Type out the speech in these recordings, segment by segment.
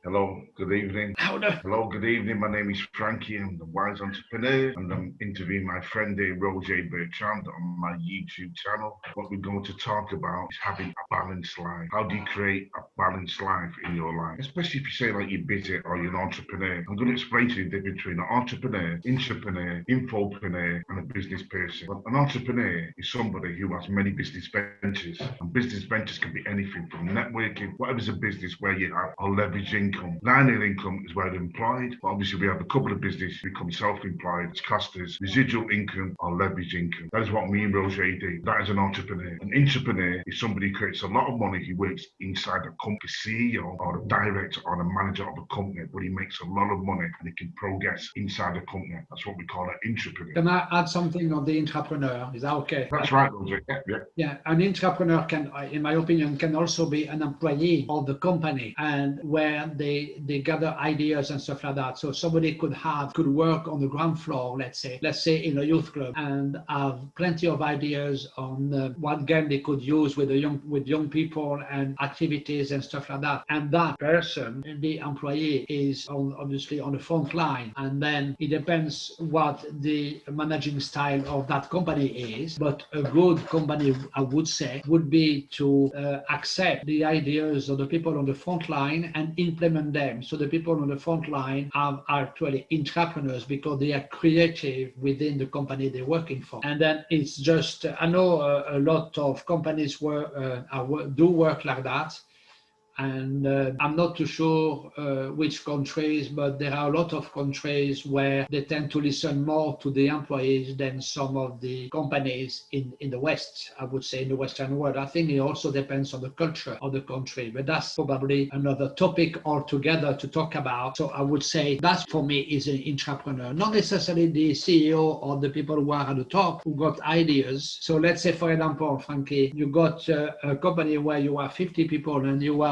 Hello, good evening. Louder. Hello, good evening. My name is Frankie. I'm the wise entrepreneur, and I'm interviewing my friend here, Roger Bertrand, on my YouTube channel. What we're going to talk about is having a balanced life. How do you create a balanced life in your life? Especially if you say like you're busy or you're an entrepreneur. I'm going to explain to you the difference between an entrepreneur, intrapreneur, infopreneur, and a business person. But an entrepreneur is somebody who has many business ventures, and business ventures can be anything from networking, whatever's a business where you have a leverage income. Linear income is where they're employed, but obviously we have a couple of businesses become self-employed. It's classed as residual income or leverage income. That is what me and Roger do. That is an entrepreneur. An entrepreneur is somebody who creates a lot of money. He works inside a company, CEO or a director or a manager of a company, but he makes a lot of money and he can progress inside the company. That's what we call an entrepreneur. Can I add something on the entrepreneur? Is that okay? That's right, Roger. Yeah. Yeah, an entrepreneur can, in my opinion, can also be an employee of the company, and where they gather ideas and stuff like that. So somebody could work on the ground floor, let's say in a youth club, and have plenty of ideas on what game they could use with young people and activities and stuff like that. And that person, the employee, is obviously on the front line, and then it depends what the managing style of that company is. But a good company, I would say, would be to accept the ideas of the people on the front line and implement them. So the people on the front line are actually entrepreneurs because they are creative within the company they're working for. And then it's just, I know a lot of companies do work like that. And I'm not too sure which countries, but there are a lot of countries where they tend to listen more to the employees than some of the companies in the West, I would say, in the Western world. I think it also depends on the culture of the country, but that's probably another topic altogether to talk about. So I would say that for me is an entrepreneur, not necessarily the CEO or the people who are at the top who got ideas. So let's say, for example, Frankie, you got a company where you have 50 people and you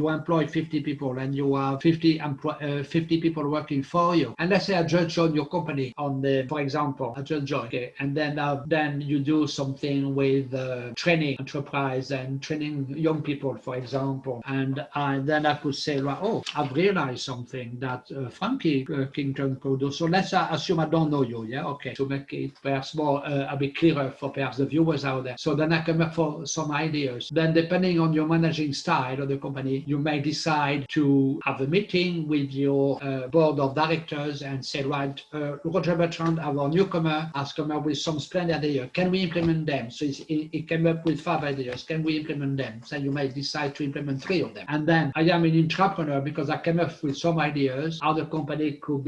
employ 50 people and you have 50 people working for you. And let's say I just joined your company for example, I just joined, okay, and then you do something with training enterprise and training young people, for example. And then I could say, well, oh, I've realized something that Frankie Kington could do. So let's assume I don't know you, yeah, okay, to make it perhaps more a bit clearer for perhaps the viewers out there. So then I come up for some ideas. Then depending on your managing style of the company, you may decide to have a meeting with your board of directors and say, right, Roger Bertrand, our newcomer, has come up with some splendid ideas. Can we implement them? So he came up with 5 ideas. Can we implement them? So you may decide to implement 3 of them. And then I am an entrepreneur because I came up with some ideas how the company could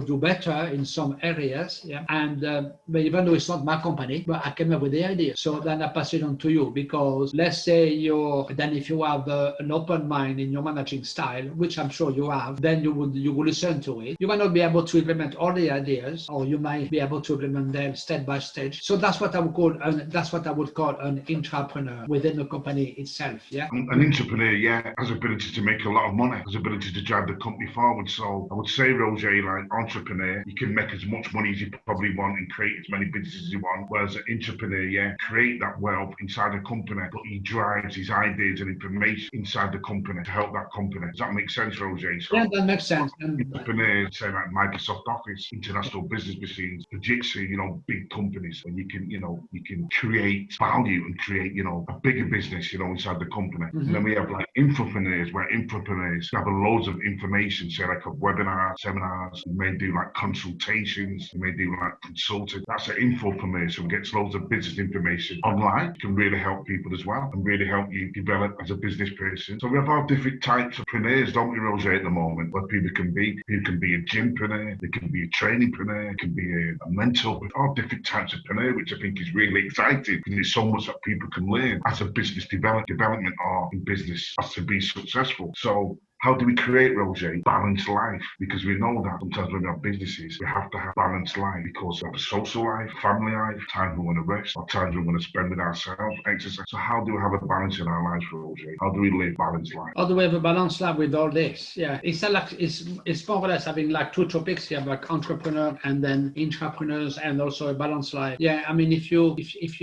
do better in some areas. Yeah. And but even though it's not my company, but I came up with the idea. So then I pass it on to you, because let's say if you have an open mind in your managing style, which I'm sure you have, then you will listen to it. You might not be able to implement all the ideas, or you might be able to implement them step by stage. So that's what I would call an entrepreneur within the company itself. Yeah. An entrepreneur, yeah, has ability to make a lot of money, has ability to drive the company forward. So I would say, Roger, like entrepreneur, you can make as much money as you probably want and create as many businesses as you want. Whereas an entrepreneur, yeah, create that wealth inside a company, but he drives his ideas and information inside the company to help that company. Does that make sense, Roger? So Yeah, that makes sense. entrepreneurs, say like Microsoft Office, International Business Machines, Fujitsu, big companies, and you can create value and create, a bigger business, inside the company. And then we have like infopreneurs, where infopreneurs have loads of information, say like a webinar, seminars, you may do like consultations, you may do like consulting. That's an infopreneur, so it gets loads of business information online, can really help people as well and really help you develop as a business person. So we have all different types of preneurs, don't we, Roger, at the moment, where people can be a gympreneur, they can be a trainingpreneur, can be a mentor, all different types of preneur, which I think is really exciting because there's so much that people can learn as a business development or in business as to be successful. So how do we create, Roger, balanced life? Because we know that sometimes when we have businesses, we have to have balanced life because we have a social life, family life, time we want to rest, or times we want to spend with ourselves, exercise. So how do we have a balance in our lives, Roger? How do we live balanced life? How do we have a balanced life with all this? Yeah, it's more or less having like 2 topics here, like entrepreneur and then intrapreneurs, and also a balanced life. Yeah, I mean, if you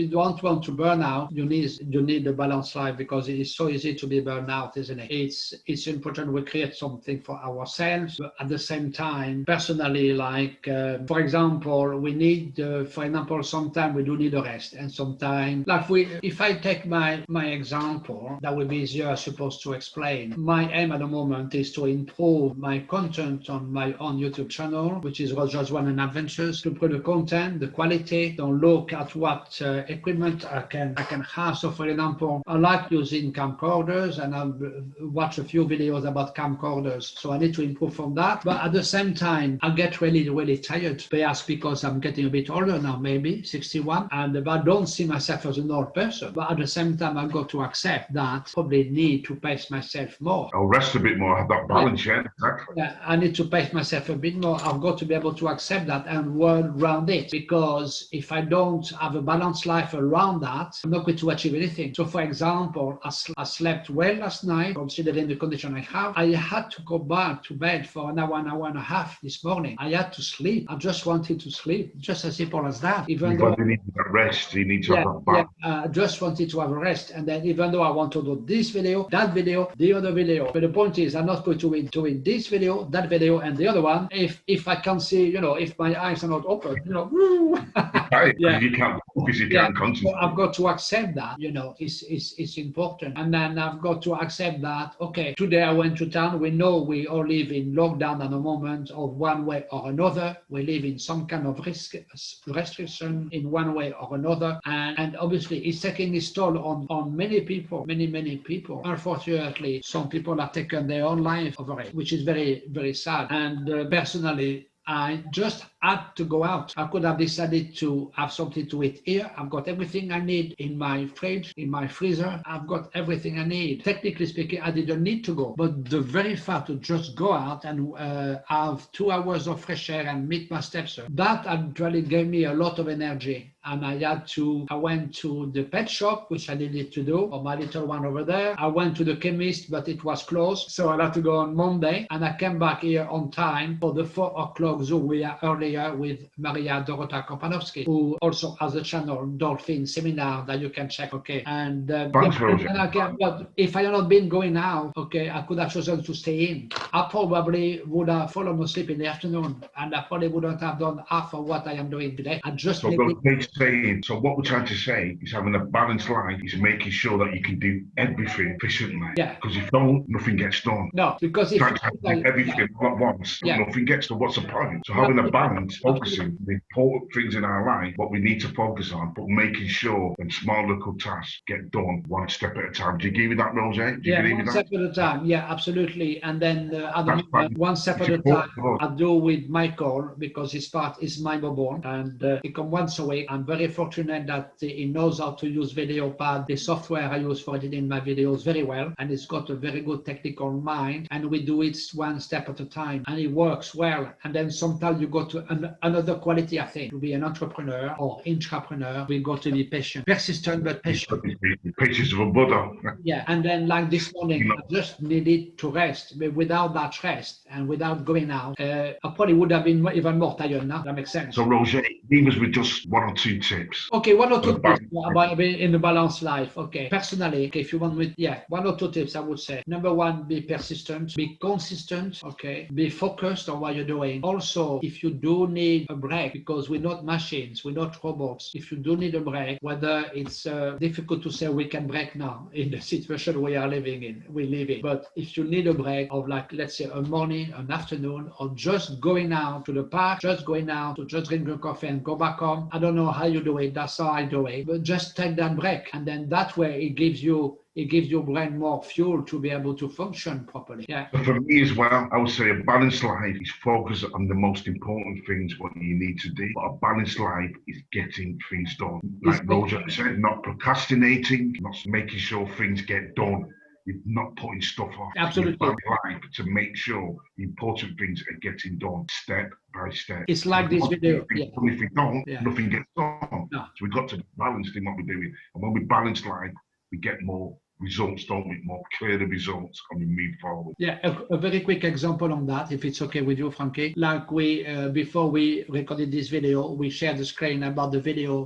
don't want to burn out, you need a balanced life, because it is so easy to be burned out, isn't it? It's important important we create something for ourselves, but at the same time, personally, like, for example, we need, for example, sometimes we do need a rest, and sometimes, like if I take my example, that will be easier, I suppose, to explain. My aim at the moment is to improve my content on my own YouTube channel, which is Roger's One and Adventures, to improve the content, the quality, don't look at what equipment I can have. So for example, I like using camcorders, and I've watched a few videos about camcorders, so I need to improve from that. But at the same time, I get really tired, perhaps because I'm getting a bit older now, maybe 61, and I don't see myself as an old person. But at the same time, I've got to accept that I probably need to pace myself more. I'll rest a bit more, have that balance, yeah, exactly. Yeah, I need to pace myself a bit more. I've got to be able to accept that and work around it, because if I don't have a balanced life around that, I'm not going to achieve anything. So for example, I slept well last night, considering the condition I have. I had to go back to bed for an hour and a half this morning. I had to sleep. I just wanted to sleep, just as simple as that. Even though you need that rest, you need to have that balance. I just wanted to have a rest. And then even though I want to do this video, that video, the other video, but the point is I'm not going to be doing this video, that video, and the other one if I can't see, if my eyes are not open, woo. Yeah, you can't focus, you can't concentrate. So I've got to accept that, it's important. And then I've got to accept that, okay, today I went to town. We know we all live in lockdown at the moment of one way or another. We live in some kind of restriction in one way or another. And obviously it's taking its toll on many people, many people. Unfortunately, some people have taken their own life over it, which is very sad. And personally, I just had to go out. I could have decided to have something to eat here. I've got everything I need in my fridge, in my freezer. I've got everything I need. Technically speaking, I didn't need to go. But the very fact to just go out and have 2 hours of fresh air and meet my stepson, that actually gave me a lot of energy. And I went to the pet shop, which I needed to do, for my little one over there. I went to the chemist, but it was closed. So I had to go on Monday. And I came back here on time for the 4 o'clock Zoom we are earlier with Maria Dorota Kompanowski, who also has a channel, Dolphin Seminar, that you can check. Okay. And, Thanks, but if I had not been going out, okay, I could have chosen to stay in. I probably would have fallen asleep in the afternoon, and I probably wouldn't have done half of what I am doing today. I just So what we're trying to say is having a balanced life is making sure that you can do everything efficiently. Yeah. Because if you don't, nothing gets done. No, because if trying to do everything all at once, nothing gets done. What's the point? So having a balance, focusing the important things in our life, what we need to focus on, but making sure when small little tasks get done one step at a time. Do you agree with that, Roger? One step at a time. Yeah, absolutely. And then one step at a time, I do with Michael, because his part is my mobile, and he comes once a week. I'm very fortunate that he knows how to use VideoPad, the software I use for editing my videos, very well, and he's got a very good technical mind, and we do it one step at a time, and it works well. And then sometimes you go to another quality, I think. To be an entrepreneur or intrapreneur, we got to be patient, persistent but patient. Patience of a Buddha. Yeah, and then like this morning, I just needed to rest. But without that rest and without going out, I probably would have been even more tired now. That makes sense. So Roger, leave us with just 1 or 2 tips. Okay, 1 or 2 tips about in a balanced life. Okay, personally, okay, if you want with 1 or 2 tips, I would say. Number 1, be persistent, be consistent. Okay, be focused on what you're doing. Also, if you do need a break, because we're not machines, we're not robots. If you do need a break, whether it's difficult to say we can break now in the situation we live in, but if you need a break of, like, let's say a morning, an afternoon, or just going out to the park, just going out to just drink a coffee and go back home. I don't know how you do it. That's how I do it. But just take that break, and then that way it gives your brain more fuel to be able to function properly. Yeah. So for me as well, I would say a balanced life is focused on the most important things, what you need to do. But a balanced life is getting things done. Like Roger said, not procrastinating, not making sure things get done. You're not putting stuff off. Absolutely. Life to make sure the important things are getting done step by step. It's like this video. If we don't, nothing gets done. No. So we've got to balance in what we're doing. And when we balance life, we get more results, don't we? More clear the results, and we move forward. Yeah, a very quick example on that, if it's okay with you, Frankie. Like we, before we recorded this video, we shared the screen about the video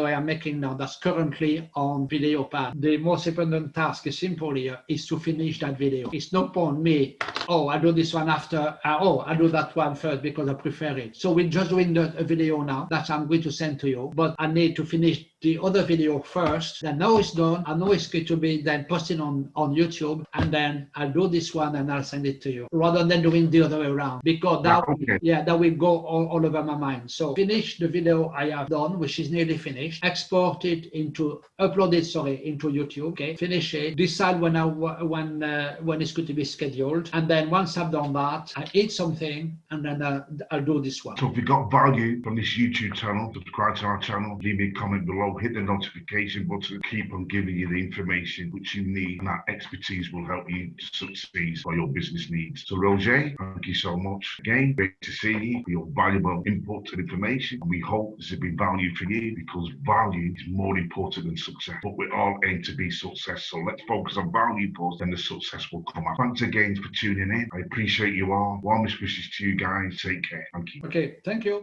I am making now that's currently on video pad. The most important task is simple here, is to finish that video. It's no point me, oh, I do this one after, oh, I do that one first because I prefer it. So we're just doing a video now that I'm going to send to you, but I need to finish the other video first. Then now it's done. I know it's going to be then posted on YouTube, and then I'll do this one and I'll send it to you, rather than doing the other way around, because that will go all over my mind. So finish the video I have done, which is nearly finished, export it into, upload it, sorry, into YouTube, okay, finish it, decide when it's going to be scheduled, and then once I've done that, I eat something, and then I'll do this one. So if you got value from this YouTube channel, subscribe to our channel, leave me a comment below, hit the notification button, keep on giving you the information which you need, and that expertise will help you to succeed for your business needs. So Roger, thank you so much again. Great to see you for your valuable input and information. And we hope this has been value for you, because value is more important than success. But we all aim to be success. So let's focus on value first, then the success will come out. Thanks again for tuning in. I appreciate you all. Warmest wishes to you guys. Take care. Thank you. Okay, thank you.